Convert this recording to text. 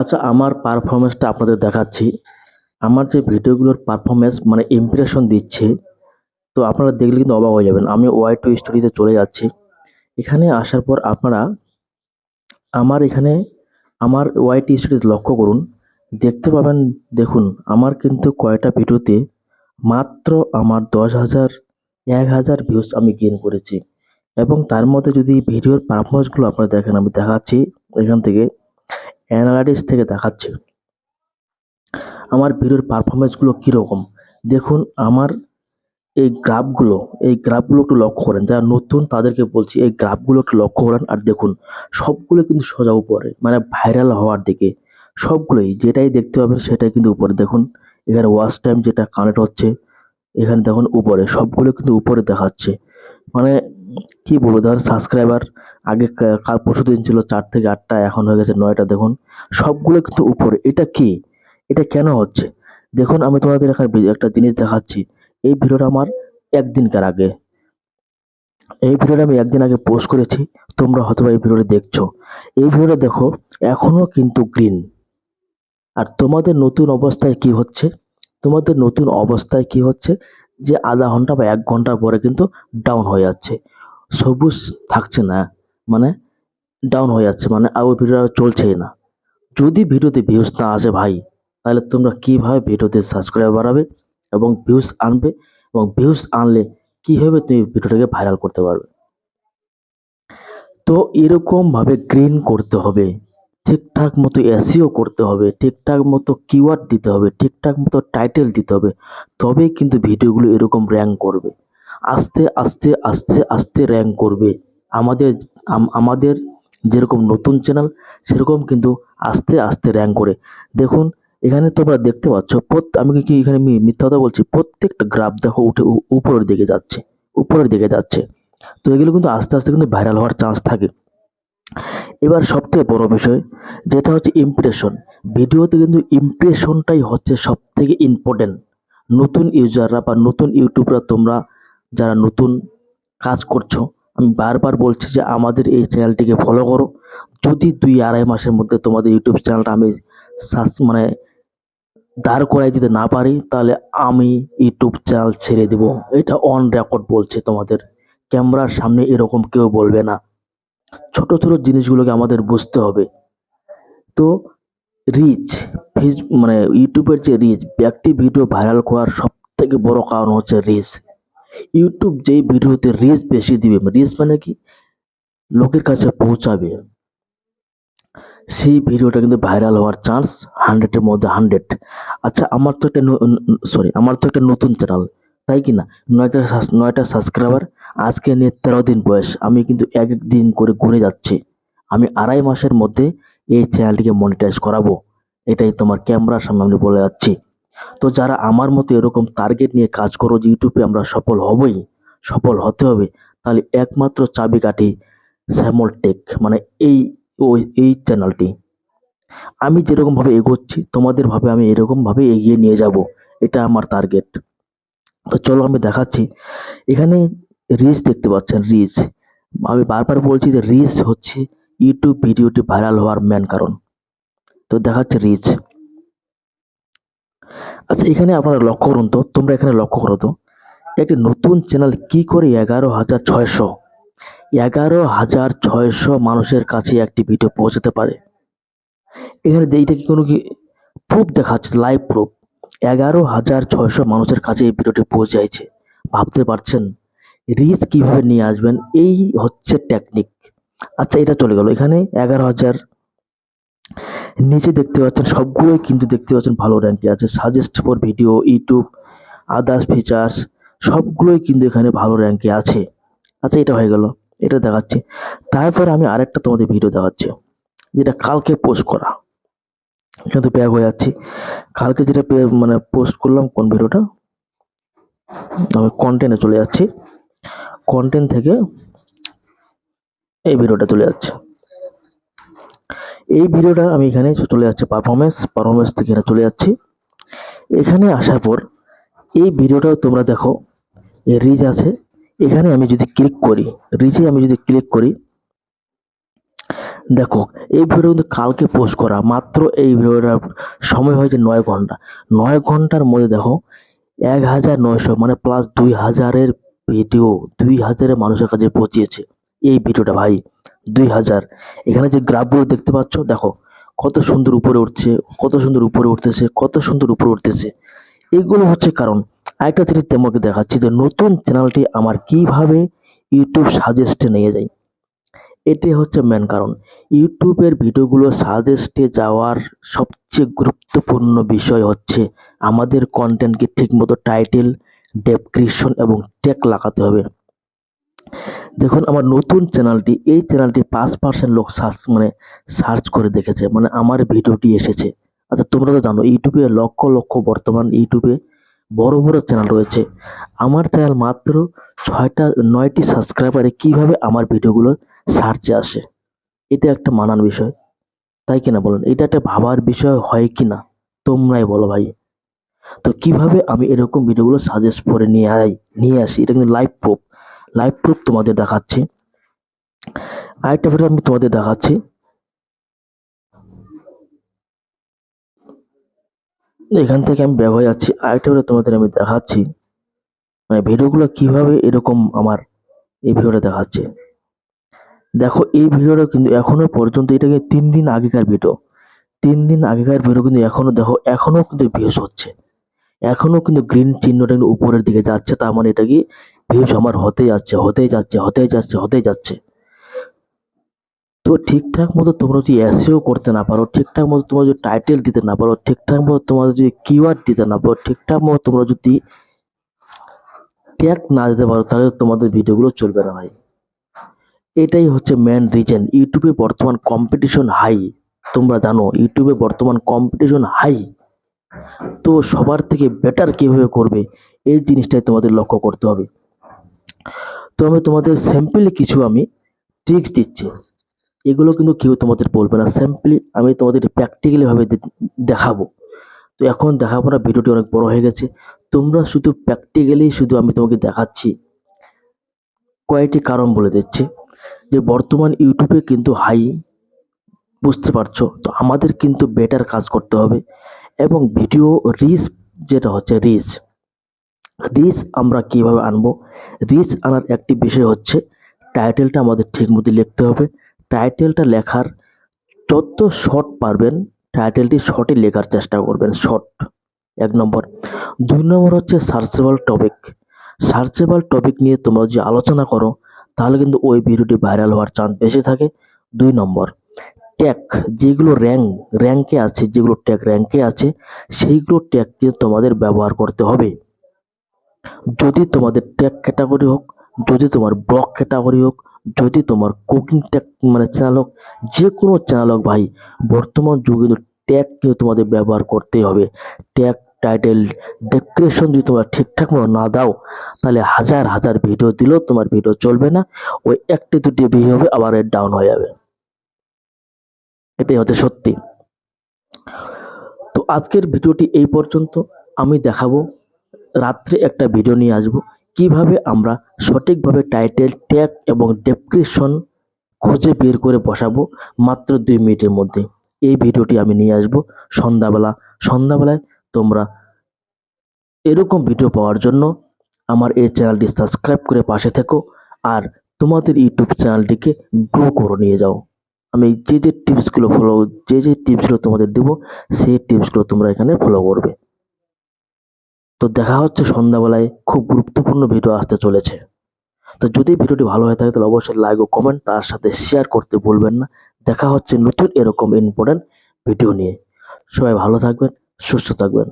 আচ্ছা, আমার পারফরম্যান্সটা আপনাদের দেখাচ্ছি। আমার যে ভিডিওগুলোর পারফরম্যান্স মানে ইমপ্রেশন দিচ্ছে, তো আপনারা দেখলে কিন্তু অবাক হয়ে যাবেন। আমি Y2 স্টুডিওতে চলে যাচ্ছি। এখানে আসার পর আপনারা আমার এখানে আমার Y2 স্টুডিওতে লক্ষ্য করুন। দেখতে পাবেন, দেখুন আমার কিন্তু কয়টা ভিডিওতে মাত্র আমার 10,000 1,000 ভিউজ আমি গেইন করেছি। এবং তার মধ্যে যদি ভিডিওর পারফরম্যান্সগুলো আপনারা দেখেন, আমি দেখাচ্ছি এখান থেকে অ্যানালাইটিক্স থেকে দেখাচ্ছি। আমার ভিডিওর পারফরম্যান্সগুলো কীরকম দেখুন। আমার এই গ্রাফগুলো একটু লক্ষ্য করেন। যারা নতুন তাদেরকে বলছি, এই গ্রাফগুলো একটু লক্ষ্য করেন আর দেখুন সবগুলো কিন্তু সোজা উপরে, মানে ভাইরাল হওয়ার দিকে। সবগুলোই যেটাই দেখতে পাবেন সেটাই কিন্তু উপরে। দেখুন এখানে ওয়াচ টাইম যেটা কানেক্ট হচ্ছে, এখানে দেখুন উপরে সবগুলো কিন্তু উপরে দেখাচ্ছে। মানে কি বলবো, ধরেন সাবস্ক্রাইবার আগে কাল পরশুদিন ছিল 4 থেকে 8টা, এখন হয়ে গেছে 9টা। দেখুন সবগুলো কিন্তু উপরে। এটা কি, এটা কেন হচ্ছে দেখুন। আমি তোমাদের এখানে একটা জিনিস দেখাচ্ছি। এই ভিডিওটা আমার একদিনকার আগে, এই ভিডিওটা আমি একদিন আগে পোস্ট করেছি। তোমরা হয়তো এই ভিডিওটা দেখছো, এই ভিডিওটা দেখো এখনো কিন্তু গ্রিন। আর তোমাদের নতুন অবস্থায় কি হচ্ছে, তোমাদের নতুন অবস্থায় কি হচ্ছে, যে আধা ঘন্টা বা 1 ঘন্টা পরে কিন্তু ডাউন হয়ে যাচ্ছে, সবুজ থাকছে না, মানে ডাউন হয়ে যাচ্ছে, মানে আর ওই ভিডিওটা চলছেই না। যদি ভিডিওতে ভিউজ না আসে ভাই, তাহলে তোমরা কিভাবে ভিডিওতে সাবস্ক্রাইব বাড়াবে এবং ভিউজ আনবে, এবং ভিউজ আনলে কিভাবে তুমি ভিডিওটাকে ভাইরাল করতে পারবে। তো এরকমভাবে গ্রিন করতে হবে, ঠিকঠাক মতো এসইও করতে হবে, ঠিকঠাক মতো কিওয়ার্ড দিতে হবে, ঠিকঠাক মতো টাইটেল দিতে হবে, তবেই কিন্তু ভিডিওগুলো এরকম র্যাঙ্ক করবে। আস্তে আস্তে আস্তে আস্তে র্যাঙ্ক করবে। আমাদের আমাদের যেরকম নতুন চ্যানেল, সেরকম কিন্তু আস্তে আস্তে র্যাঙ্ক করে। দেখুন এখানে তোমরা দেখতে পাচ্ছ, আমি কি এখানে মিথ্যা কথা বলছি? প্রত্যেকটা গ্রাফ দেখো উঠে উপরের দিকে যাচ্ছে, উপরের দিকে যাচ্ছে। তো এগুলো কিন্তু আস্তে আস্তে কিন্তু ভাইরাল হওয়ার চান্স থাকে। এবার সবথেকে বড় বিষয় যেটা হচ্ছে ইমপ্রেশন। ভিডিওতে কিন্তু ইমপ্রেশনটাই হচ্ছে সবথেকে ইম্পর্টেন্ট। নতুন ইউজাররা বা নতুন ইউটিউবরা, তোমরা যারা নতুন কাজ করছো, আমি বারবার বলছি যে আমাদের এই চ্যানেলটিকে ফলো করো। যদি 2-2.5 মাসের মধ্যে তোমাদের ইউটিউব চ্যানেলটা আমি মানে দাঁড় করাই দিতে না পারি, তাহলে আমি ইউটিউব চ্যানেল ছেড়ে দেব। এটা অন রেকর্ড বলছে তোমাদের। ক্যামেরার সামনে এরকম কেউ বলবে না। ছোট ছোট জিনিসগুলোকে আমাদের বুঝতে হবে। তো রিচ, মানে ইউটিউবের যে রিচ, একটি ভিডিও ভাইরাল করার সব থেকে বড় কারণ হচ্ছে রিচ। ইউটিউব যেই ভিডিওতে রিচ বেশি দিবে, রিচ মানে কি, লোকের কাছে পৌঁছাবে, সেই ভিডিওটা কিন্তু ভাইরাল হওয়ার চান্স 100-এর মধ্যে 100। আচ্ছা, আমার তো একটা নতুন চ্যানেল, তাই কি না? 9টা সাবস্ক্রাইবার, আজকে নিয়ে 13 দিন বয়স। আমি কিন্তু এক এক দিন করে ঘুরে যাচ্ছে। আমি 2.5 মাসের মধ্যে এই চ্যানেলটিকে মনিটাইজ করাবো। এটাই তোমার ক্যামেরার সামনে আমি বলে যাচ্ছি। তো যারা আমার মতো এরকম টার্গেট নিয়ে কাজ করো যে ইউটিউবে আমরা সফল হবই, সফল হতে হবে, তাহলে একমাত্র চাবিকাঠি স্যামল টেক, মানে এই এই চ্যানেলটি। আমি যেরকমভাবে এগোচ্ছি তোমাদের আমি এরকমভাবে এগিয়ে নিয়ে যাব। এটা আমার টার্গেট। তো চলো আমি দেখাচ্ছি। এখানে রিচ দেখতে পাচ্ছেন, রিচ। আমি বারবার বলছি যে রিচ হচ্ছে ইউটিউব ভিডিওটি ভাইরাল হওয়ার মেন কারণ। তো দেখাচ্ছে রিচ। আচ্ছা, এখানে আপনারা লক্ষ্য করুন তো, তোমরা এখানে লক্ষ্য করো তো, একটি নতুন চ্যানেল কি করে 11,600 মানুষের কাছে একটি ভিডিও পৌঁছাতে পারে। এখানে এইটা কি কোনো কি প্রুফ দেখাচ্ছে, লাইভ প্রুফ। 11,600 মানুষের কাছে এই ভিডিওটি পৌঁছাইছে। ভাবতে পারছেন রিচ কিভাবে নিয়ে আসবেন? এই হচ্ছে টেকনিক। আচ্ছা, এটা চলে গেল। এখানে 11,000 নিচে দেখতে পাচ্ছেন, সবগুলোই কিন্তু দেখতে পাচ্ছেন ভালো র্যাঙ্কে আছে। Suggest for video, YouTube, others features, সবগুলোই কিন্তু এখানে ভালো র্যাঙ্কে আছে। আচ্ছা, এটা হয়ে গেল, এটা দেখাচ্ছি। তারপর আমি আরেকটা তোমাদের ভিডিও দেখাচ্ছি, যেটা কালকে পোস্ট করা। এখানে তো ব্যাক হয়ে যাচ্ছি। কালকে যেটা মানে পোস্ট করলাম, কোন ভিডিওটা, আমি কন্টেন্টে চলে যাচ্ছি। কন্টেন্ট থেকে এই ভিডিওটা চলে যাচ্ছে। এই ভিডিওটা আমি এখানে চলে যাচ্ছে পারফরমেন্স থেকে এখানে চলে যাচ্ছি। এখানে আসার পর এই ভিডিওটাও তোমরা দেখো, এই রিচ আছে। এখানে আমি যদি ক্লিক করি, রিচে আমি যদি ক্লিক করি, দেখো, এই ভিডিও কিন্তু কালকে পোস্ট করা, মাত্র এই ভিডিওটার সময় হয়েছে 9 ঘন্টা। 9 ঘন্টার মধ্যে দেখো 1900 মানে প্লাস 2000-এর ভিডিও, 2000 মানুষের কাছে পৌঁছিয়েছে এই ভিডিওটা ভাই। 2000। এখানে যে গ্রাফগুলো দেখতে পাচ্ছ, দেখো কত সুন্দর উপরে উঠছে, কত সুন্দর উপরে উঠতেছে, কত সুন্দর উপরে উঠতেছে। এগুলো হচ্ছে কারণ। আরেকটা জিনিস তোমাকে দেখাচ্ছি যে নতুন চ্যানেলটি আমার কিভাবে ইউটিউব সাজেস্টে নিয়ে যায়। এটাই হচ্ছে মেন কারণ। ইউটিউবের ভিডিওগুলো সাজেস্টে যাওয়ার সবচেয়ে গুরুত্বপূর্ণ বিষয় হচ্ছে আমাদের কন্টেন্টকে ঠিকমতো টাইটেল, ডেসক্রিপশন এবং ট্যাগ লাগাতে হবে। দেখুন আমার নতুন চ্যানেলটি, এই চ্যানেলটি 5% লোক সার্চ করে দেখেছে, মানে আমার ভিডিওটি এসেছে। আচ্ছা তোমরা তো জানো ইউটিউবে লক্ষ লক্ষ বর্তমান ইউটিউবে বড় বড় চ্যানেল রয়েছে। আমার চ্যানেল মাত্র 9টি সাবস্ক্রাইবারে কিভাবে আমার ভিডিওগুলো সার্চে আসে? এটা একটা মানার বিষয়, তাই কিনা বলেন? এটা একটা ভাবার বিষয় হয় কিনা তোমরাই বলো ভাই। তো কিভাবে আমি এরকম ভিডিওগুলো সাজেস্ট করে নিয়ে আসি, এটা কিন্তু লাইভ প্রুফ তোমাদের দেখাচ্ছি। আরেকটা ভিডিও আমি তোমাদের দেখাচ্ছি। এখান থেকে আমি ব্যাক হয়ে যাচ্ছি, আরেকটা ভিডিও তোমাদের আমি দেখাচ্ছি, মানে ভিডিওগুলো কিভাবে এরকম আমার এই ভিডিওটা দেখাচ্ছে। দেখো এই ভিডিওটা কিন্তু এখনো পর্যন্ত, এটা কিন্তু 3 দিন আগেকার ভিডিও। 3 দিন আগেকার ভিডিও কিন্তু এখনো দেখো, এখনো কিন্তু ভিউজ হচ্ছে, এখনো কিন্তু গ্রিন চিহ্নটা কিন্তু উপরের দিকে যাচ্ছে। তার মানে এটা কি ভিউজ আমার হতে যাচ্ছে, হতে যাচ্ছে, হতে যাচ্ছে, হতে যাচ্ছে। তো ঠিকঠাক মতো তোমরা যদি এসইও করতে না পারো, ঠিকঠাক মতো তোমরা যদি টাইটেল দিতে না পারো, ঠিকঠাক মতো তোমরা যদি কিওয়ার্ড দিতে না পারো, ঠিকঠাক মতো তোমরা যদি ট্যাগ না দিতে পারো, তাহলে তোমাদের ভিডিওগুলো চলবে না ভাই। এটাই হচ্ছে মেন রিজন। ইউটিউবে বর্তমান কম্পিটিশন হাই, তোমরা জানো ইউটিউবে বর্তমান কম্পিটিশন হাই। তো সবার থেকে বেটার কিভাবে করবে এই জিনিসটাই তোমাদের লক্ষ্য করতে হবে। তো আমি তোমাদের স্যাম্পলি কিছু আমি ট্রিক্স দিচ্ছি, এগুলো কিন্তু কেউ তোমাদের বলবে না, স্যাম্পলি আমি তোমাদের প্র্যাকটিক্যালি ভাবে দেখাবো। তো এখন দেখাবো না, ভিডিওটি অনেক বড় হয়ে গেছে। তোমরা শুধু প্র্যাকটিক্যালি শুধু আমি তোমাকে দেখাচ্ছি, কয়েকটি কারণ বলে দিচ্ছি। যে বর্তমান ইউটিউবে কিন্তু হাই, বুঝতে পারছো? তো আমাদের কিন্তু বেটার কাজ করতে হবে এবং ভিডিও রিচ, যেটা হচ্ছে রিচ, আমরা কিভাবে আনবো? রিচ আনার একটি বিষয় হচ্ছে টাইটেলটা আমাদের ঠিক মতো লিখতে হবে। টাইটেলটা লেখার যত শর্ট পারবেন, টাইটেলটি শর্টে লেখার চেষ্টা করবেন, শর্ট 1 নম্বর। 2 নম্বর হচ্ছে সার্চেবল টপিক। সার্চেবল টপিক নিয়ে তোমরা যদি আলোচনা করো, তাহলে কিন্তু ওই ভিডিওটি ভাইরাল হওয়ার চান্স বেশি থাকে। 2 নম্বর, ট্যাগ, যেগুলো র্যাঙ্কে আছে, যেগুলো ট্যাগ র্যাঙ্কে আছে, সেইগুলো ট্যাগকে তোমাদের ব্যবহার করতে হবে। যদি তোমাদের ট্যাগ ক্যাটাগরি হোক, যদি তোমার ব্লগ ক্যাটাগরি হোক, যদি তোমার কুকিং ট্যাগ মানে চ্যানেল হোক, যে কোনো চ্যানেল হোক ভাই, বর্তমান যুগে কিন্তু ট্যাগ কিন্তু তোমাদের ব্যবহার করতেই হবে। ট্যাগ, টাইটেল, ডেসক্রিপশন যদি তোমরা ঠিকঠাক মতো না দাও, তাহলে হাজার হাজার ভিডিও দিলেও তোমার ভিডিও চলবে না। ওই একটি দুটি ভিউ হবে, আবার ডাউন হয়ে যাবে। এটাই হচ্ছে সত্যি। তো আজকের ভিডিওটি এই পর্যন্ত। আমি দেখাবো, রাত্রে একটা ভিডিও নিয়ে আসবো কিভাবে আমরা সঠিকভাবে টাইটেল, ট্যাগ এবং ডেসক্রিপশন খুঁজে বের করে বসাবো মাত্র 2 মিনিটের মধ্যে। এই ভিডিওটি আমি নিয়ে আসবো সন্ধ্যাবেলায়। তোমরা এরকম ভিডিও পাওয়ার জন্য আমার এই চ্যানেলটি সাবস্ক্রাইব করে পাশে থেকো, আর তোমাদের ইউটিউব চ্যানেলটিকে গ্রো করে নিয়ে যাও। আমি যে টিপসগুলো তোমাদের দেবো, সেই টিপসগুলো তোমরা এখানে ফলো করবে। তো দেখা হচ্ছে সন্ধ্যাবেলায়, খুব গুরুত্বপূর্ণ ভিডিও আসতে চলেছে। তো যদি ভিডিওটি ভালো হয়ে থাকে তাহলে অবশ্যই লাইক ও কমেন্ট, তার সাথে শেয়ার করতে ভুলবেন না। দেখা হচ্ছে নতুন এরকম ইম্পর্টেন্ট ভিডিও নিয়ে। সবাই ভালো থাকবেন, সুস্থ থাকবেন।